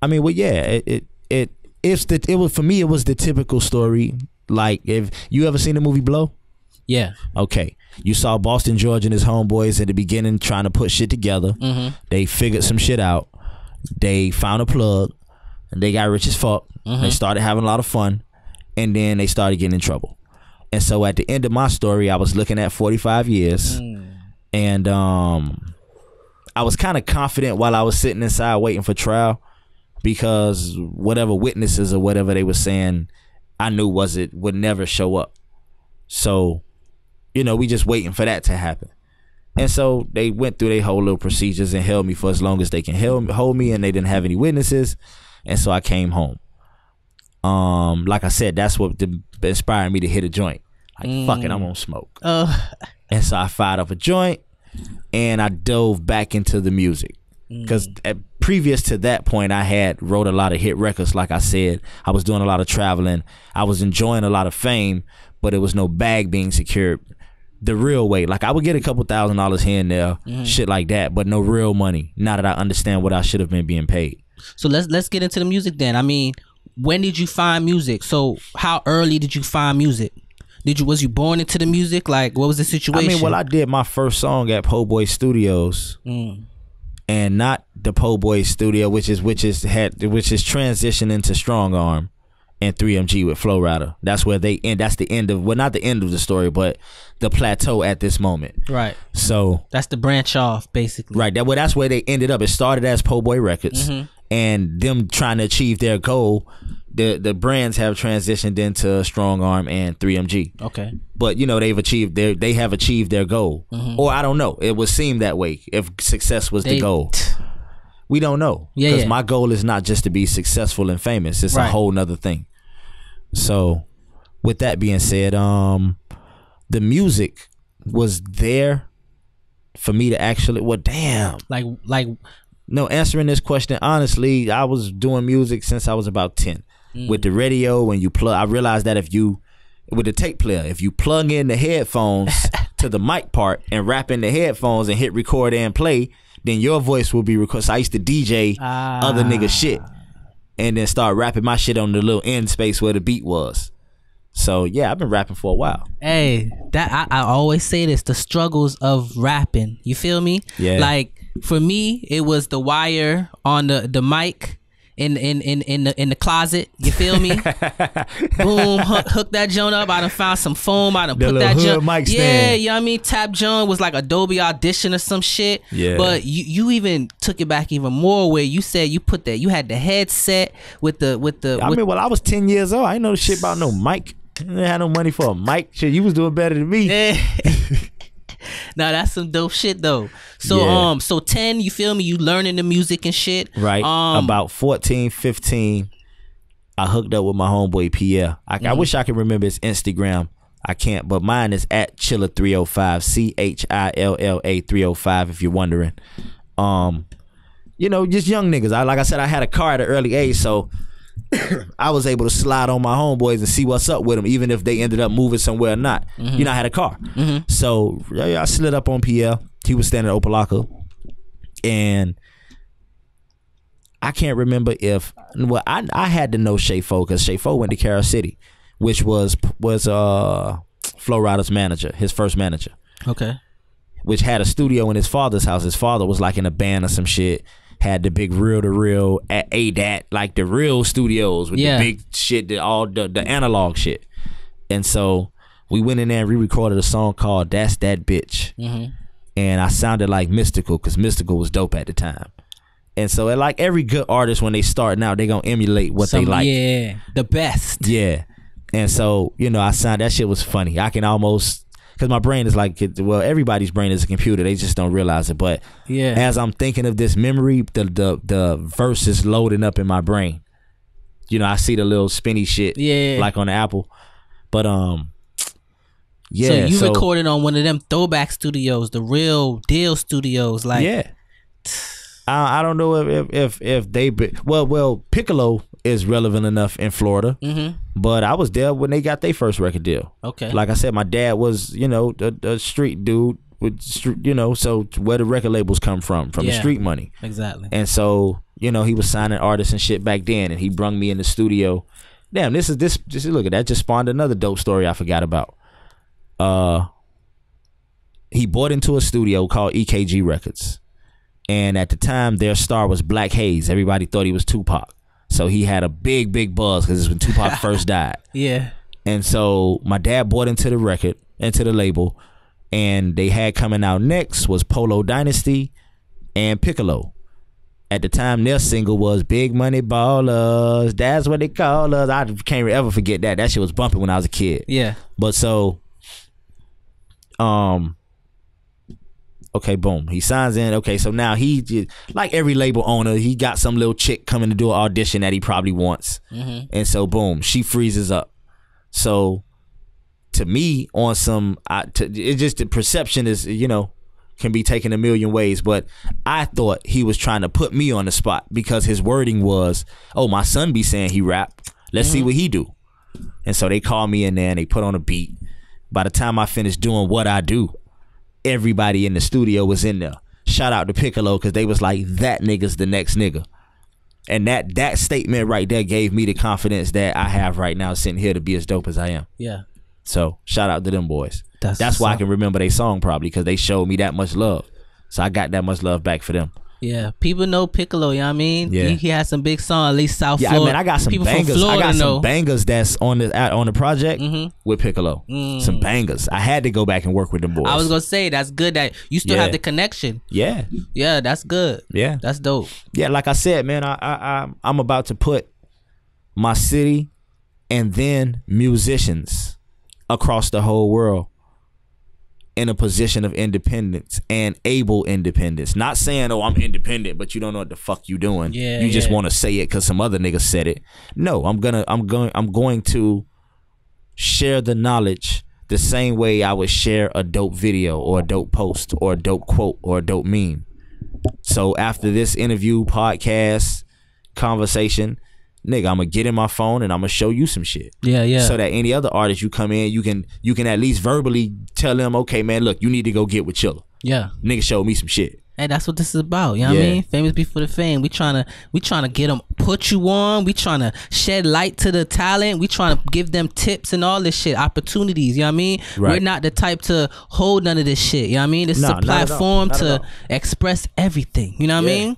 I mean, well, yeah, it was for me. It was the typical story. Like, if you ever seen the movie Blow? Yeah. Okay. You saw Boston George and his homeboys at the beginning trying to put shit together. They figured some shit out. They found a plug, and they got rich as fuck. They started having a lot of fun, and then they started getting in trouble. And so at the end of my story, I was looking at 45 years, and I was kind of confident while I was sitting inside waiting for trial, because whatever witnesses or whatever they were saying, I knew would never show up. So, you know, we just waiting for that to happen. And so they went through their whole little procedures and held me for as long as they can hold me, and they didn't have any witnesses. And so I came home. Like I said, that's what inspired me to hit a joint. Like, fuck it, I'm gonna smoke. And so I fired up a joint, and I dove back into the music. Because previous to that point, I had wrote a lot of hit records. Like I said, I was doing a lot of traveling. I was enjoying a lot of fame, but it was no bag being secured the real way. Like, I would get a couple $1,000s here and there, shit like that, but no real money. Now that I understand what I should have been being paid. So let's get into the music then. I mean, when did you find music? So how early did you find music? Was you born into the music? Like, what was the situation? I mean, well, I did my first song at Po' Boy Studios. And not the Po' Boy Studio, which is transitioned into Strong Arm and 3MG with Flow Rider. That's where they end. That's the end of, well, not the end of the story, but the plateau at this moment. Right. So that's the branch off, basically. Right. That's where they ended up. It started as Po' Boy Records, and them trying to achieve their goal. The brands have transitioned into Strong Arm and 3MG. Okay. But, you know, they have achieved their goal. Or I don't know. It would seem that way if success was the goal. We don't know. Because my goal is not just to be successful and famous. It's a whole nother thing. So with that being said, the music was there for me to actually, well, damn. Like no, answering this question, honestly, I was doing music since I was about 10. With the radio, when you plug, I realized that with the tape player, if you plug in the headphones to the mic part and wrap in the headphones and hit record and play, then your voice will be recorded. So I used to DJ other nigga shit and then start rapping my shit on the little end space where the beat was. So yeah, I've been rapping for a while. Hey, that I always say this, the struggles of rapping. You feel me? Yeah. Like, for me, it was the wire on the mic in the closet. You feel me? Boom, hook that joint up. I done found some foam. I done put that joint. Yeah, you know what I mean? Tap joint was like Adobe Audition or some shit. Yeah. But you even took it back even more, where you said you had the headset with the. I mean, well, I was 10 years old. I ain't know shit about no mic. I didn't have no money for a mic. Shit, you was doing better than me. Yeah. Now that's some dope shit though. So so 10, you feel me? You learning the music and shit. Right. About 14, 15, I hooked up with my homeboy Pierre. I wish I could remember his Instagram. I can't, but mine is at Chilla 305, CHILLA 305. If you're wondering, you know, just young niggas. Like I said, I had a car at an early age, so I was able to slide on my homeboys and see what's up with them, even if they ended up moving somewhere or not. You know, I had a car. So I slid up on Pierre. He was standing at Opalaka. And I can't remember if, well, I had to know Shay Fo, because Shay Fo went to Carol City, which was Flo Rida's manager, his first manager. Okay. Which had a studio in his father's house. His father was like in a band or some shit. Had the big reel-to-reel at ADAT, like the real studios with the big shit, all the analog shit. And so we went in there and re-recorded a song called That's That Bitch. And I sounded like Mystical, because Mystical was dope at the time. And so like every good artist, when they starting out, they gonna emulate what they like. Yeah, the best. Yeah. And so, you know, that shit was funny. I can almost, because my brain is like, well, everybody's brain is a computer. They just don't realize it. But as I'm thinking of this memory, the verse is loading up in my brain. You know, I see the little spinny shit, like on the Apple. But yeah. So you recorded on one of them throwback studios, the real deal studios, like. Yeah. I don't know if they, well, Piccolo is relevant enough in Florida, but I was there when they got their first record deal. Okay. Like I said, my dad was, you know, a street dude with, you know, so where the record labels come from the street money. Exactly. And so you know, he was signing artists and shit back then, and he brung me in the studio. Damn, this just look at that, just spawned another dope story I forgot about. He bought into a studio called EKG Records, and at the time their star was Black Hayes. Everybody thought he was Tupac, so he had a big buzz because it's when Tupac first died. Yeah. And so my dad bought into the label, and they had coming out next was Polo Dynasty and Piccolo. At the time, their single was Big Money Ballers. That's what they call us. I can't ever forget that. That shit was bumping when I was a kid. Yeah. But so, okay, boom. He signs in. Okay, so now he just, like every label owner, he got some little chick coming to do an audition that he probably wants. And so, boom, she freezes up. So, to me, on some, it's just the perception is, you know, can be taken a million ways, but I thought he was trying to put me on the spot because his wording was, oh, my son be saying he rap. Let's see what he do. And so they called me in there and they put on a beat. By the time I finished doing what I do, everybody in the studio was in there. Shout out to Piccolo, because they was like, that nigga's the next nigga. And that statement right there gave me the confidence that I have right now sitting here to be as dope as I am. Yeah. So shout out to them boys. That's why I can remember their song, probably because they showed me that much love. So I got that much love back for them. Yeah, people know Piccolo, you know what I mean? Yeah. He has some big songs, at least South Florida. Yeah, I mean, I got some people bangers. From Florida I got know. some bangers that's on the project with Piccolo. Some bangers. I had to go back and work with them boys. I was gonna say that's good that you still have the connection. Yeah. Yeah, that's good. Yeah. That's dope. Yeah, like I said, man, I'm about to put my city and then musicians across the whole world in a position of independence and able independence. Not saying, oh, I'm independent, but you don't know what the fuck you doing. Yeah, you just want to say it because some other nigga said it. No, I'm going to share the knowledge the same way I would share a dope video or a dope post or a dope quote or a dope meme. So after this interview, podcast, conversation, nigga, I'm gonna get in my phone and I'm gonna show you some shit. Yeah. So that any other artist you come in, you can at least verbally tell them, okay, man, look, you need to go get with Chilla. Yeah. Nigga showed me some shit. Hey, that's what this is about. You know what I mean? Famous before the fame. We trying to get them, put you on. We trying to shed light to the talent. We trying to give them tips and all this shit, opportunities. You know what I mean? Right. We're not the type to hold none of this shit. You know what I mean? This is a platform to express everything. You know what I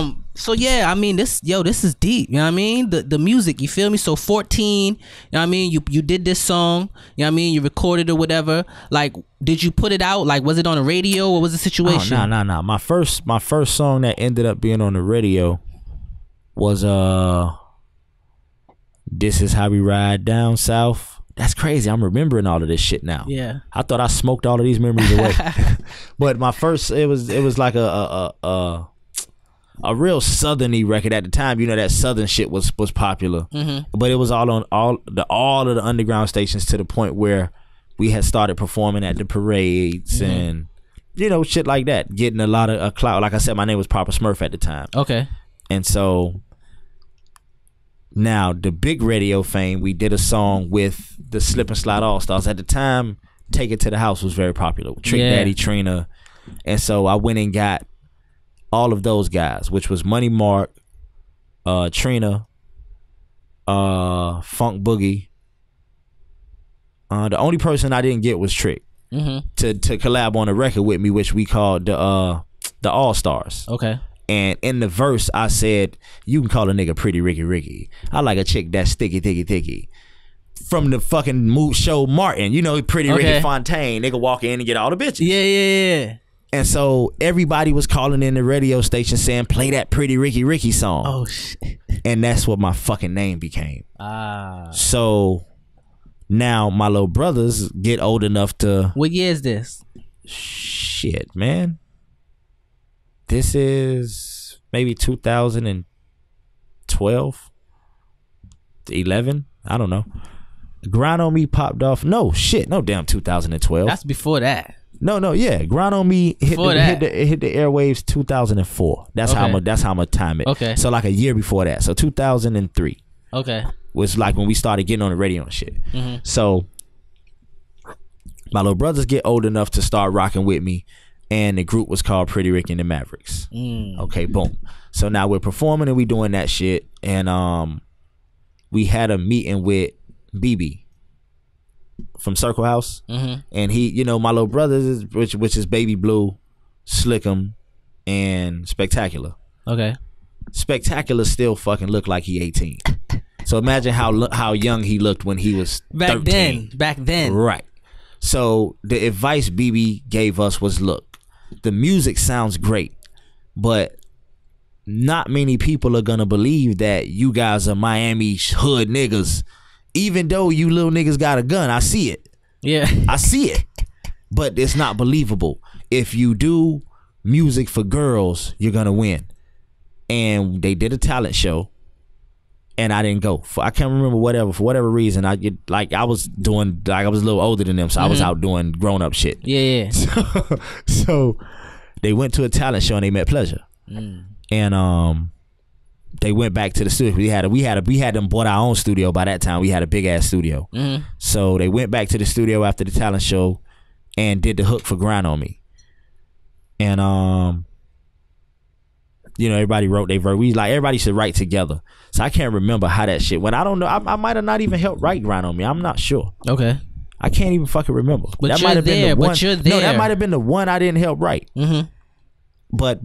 mean? So yeah, I mean this is deep, you know what I mean? The music, you feel me? So 14, you know what I mean? You did this song, you know what I mean? You recorded or whatever. Like, did you put it out? Like, was it on the radio? What was the situation? Oh, nah. My first song that ended up being on the radio was This Is How We Ride Down South. That's crazy. I'm remembering all of this shit now. Yeah. I thought I smoked all of these memories away. But my first, it was like a real southerny record at the time. You know, that southern shit was popular, but it was all on all of the underground stations, to the point where we had started performing at the parades and you know, shit like that, getting a lot of clout. Like I said, my name was Papa Smurf at the time. Okay. And so now the big radio fame, we did a song with the Slip and Slide All Stars at the time. Take It to the House was very popular. Trick Daddy, Trina, and so I went and got all of those guys, which was Money Mark, Trina, Funk Boogie. The only person I didn't get was Trick to collab on a record with me, which we called the All Stars. Okay. And in the verse, I said, you can call a nigga Pretty Ricky Ricky. I like a chick that's sticky, thicky, thicky. From the fucking mood show Martin, you know, Pretty Ricky Fontaine. Nigga walk in and get all the bitches. Yeah. And so everybody was calling in the radio station saying, play that Pretty Ricky Ricky song. Oh, shit. And that's what my fucking name became. So now my little brothers get old enough to... What year is this? Shit, man. This is maybe 2012, 11. I don't know. Grind on Me popped off. No, damn 2012. That's before that. No, yeah. Grind on Me hit the airwaves 2004. That's how I'm gonna time it. Okay. So like a year before that. So 2003. Okay. Was like when we started getting on the radio and shit. So my little brothers get old enough to start rocking with me, and the group was called Pretty Ricky and the Mavericks. Okay, boom. So now we're performing and we doing that shit, and we had a meeting with BB from Circle House, and he, you know, my little brothers, which is Baby Blue, Slickum, and Spectacular. Okay. Spectacular still fucking look like he 18. So imagine how young he looked when he was 13. Back then. Right. So the advice BB gave us was, look, the music sounds great, but not many people are gonna believe that you guys are Miami hood niggas, even though you little niggas got a gun. I see it. Yeah. I see it. But it's not believable. If you do music for girls, you're gonna win. And they did a talent show, and I didn't go. I can't remember for whatever reason. I was a little older than them, so I was out doing grown up shit. Yeah. So they went to a talent show and they met Pleasure, and they went back to the studio. We had them bought our own studio by that time. We had a big ass studio. So they went back to the studio after the talent show and did the hook for Grind on Me, and you know, everybody wrote their verse. We like, everybody should write together. So I can't remember how that shit went. I don't know. I might have not even helped write Grind on Me. I'm not sure. Okay. I can't even fucking remember. But that you're there. But you're there. No, that might have been the one I didn't help write. But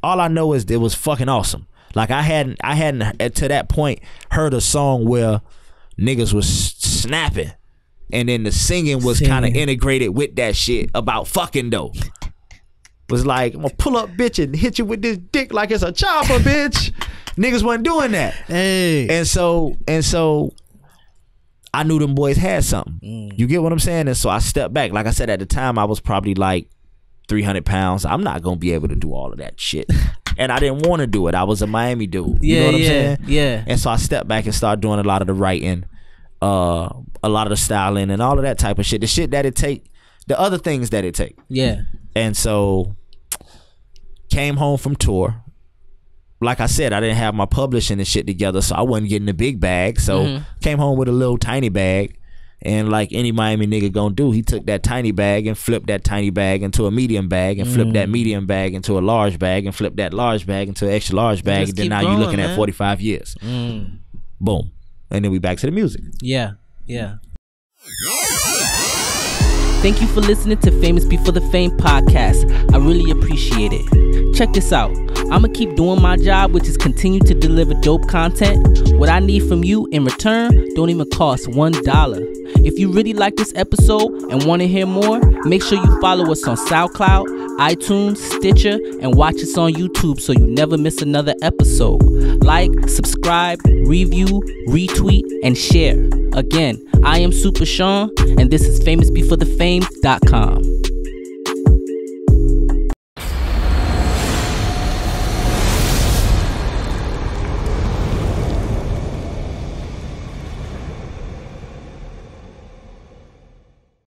all I know is it was fucking awesome. Like I hadn't to that point heard a song where niggas was snapping, and then the singing was kind of integrated with that shit about fucking though. Was like, I'm gonna pull up bitch and hit you with this dick like it's a chopper, bitch. Niggas wasn't doing that. Hey. And so I knew them boys had something. You get what I'm saying? And so I stepped back. Like I said, at the time I was probably like 300 pounds. I'm not gonna be able to do all of that shit. And I didn't want to do it. I was a Miami dude. You know what I'm saying? Yeah. And so I stepped back and started doing a lot of the writing, a lot of the styling and all of that type of shit. The shit that it take, the other things that it take. Yeah. And so came home from tour. Like I said, I didn't have my publishing and shit together, so I wasn't getting the big bag. So came home with a little tiny bag, and like any Miami nigga gonna do, he took that tiny bag and flipped that tiny bag into a medium bag, and flipped that medium bag into a large bag, and flipped that large bag into an extra large bag. And then now you're looking at 45 years. Boom. And then we back to the music. Yeah. Thank you for listening to Famous Before the Fame podcast. I really appreciate it. Check this out. I'm going to keep doing my job, which is continue to deliver dope content. What I need from you in return don't even cost $1. If you really like this episode and want to hear more, make sure you follow us on SoundCloud, iTunes, Stitcher, and watch us on YouTube so you never miss another episode. Like, subscribe, review, retweet, and share. Again, I am Super Sean, and this is famousbeforethefame.com.